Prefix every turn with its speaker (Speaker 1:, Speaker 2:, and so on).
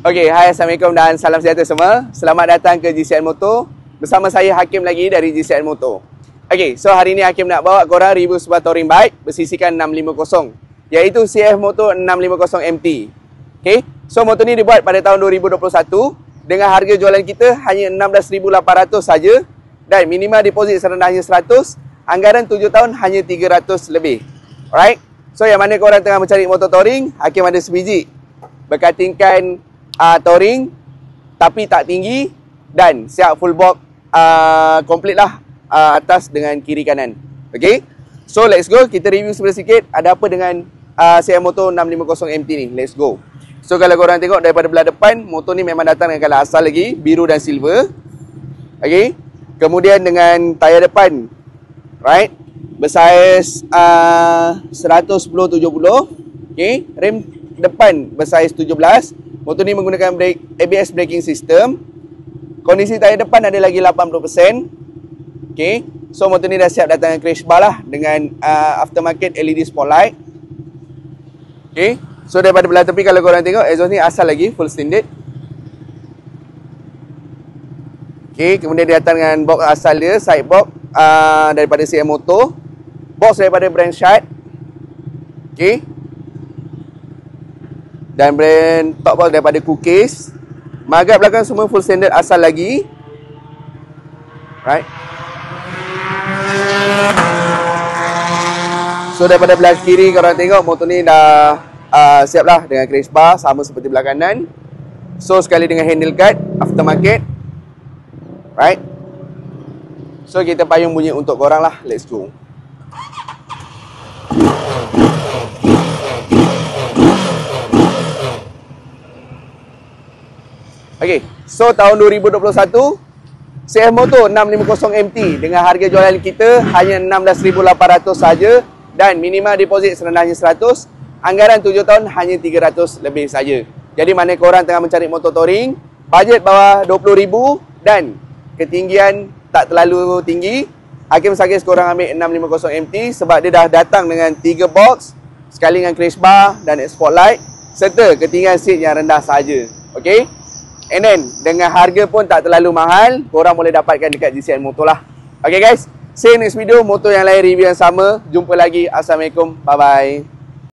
Speaker 1: Okey, hai, Assalamualaikum dan salam sejahtera semua. Selamat datang ke GCN Motor. Bersama saya Hakim lagi dari GCN Motor. Okey, so hari ni Hakim nak bawa korang review sebuah touring bike bersisikan 650, iaitu CF Moto 650 MT. Okey, so motor ni dibuat pada tahun 2021 dengan harga jualan kita hanya 16,800 saja dan minimal deposit serendahnya 100, anggaran 7 tahun hanya 300 lebih. Alright, so yang mana korang tengah mencari motor touring, Hakim ada sebiji berkatingkan touring tapi tak tinggi dan siap full box complete lah, atas dengan kiri kanan. Okay, so let's go, kita review sebelah sikit ada apa dengan CF Moto 650 MT ni. Let's go. So kalau korang tengok daripada belah depan, motor ni memang datang dengan colour asal lagi, biru dan silver. Okay, kemudian dengan tayar depan, right, bersaiz 110/70. Okay, rem depan bersaiz 17. Motor ni menggunakan ABS braking system. Kondisi tayar depan ada lagi 80%. Okay, so motor ni dah siap datang dengan crash bar lah, dengan aftermarket LED spotlight. Okay, so daripada belah tepi kalau korang tengok, exhaust ni asal lagi, full standard. Okay, kemudian dia datang dengan box asal dia, side box daripada CF Moto. Box daripada brand Shad. Okay, dan brand top box daripada Cookies. Magap belakang semua full standard asal lagi. Right. So daripada belah kiri korang tengok, motor ni dah siap lah dengan crash bar sama seperti belah kanan. So sekali dengan handle guard aftermarket. Right. So kita payung bunyi untuk korang lah. Let's go. Okay, so tahun 2021 CF Moto 650 MT dengan harga jualan kita hanya 16,800 saja dan minimal deposit serendahnya 100, anggaran 7 tahun hanya 300 lebih saja. Jadi mana korang tengah mencari motor touring, bajet bawah 20,000 dan ketinggian tak terlalu tinggi, Hakim suggest korang ambil 650 MT sebab dia dah datang dengan 3 box, sekali dengan crash bar dan spotlight serta ketinggian seat yang rendah saja. Okay, and then dengan harga pun tak terlalu mahal, korang boleh dapatkan dekat GCN Motor lah. Okay guys, see you next video, motor yang lain, review yang sama. Jumpa lagi. Assalamualaikum, bye bye.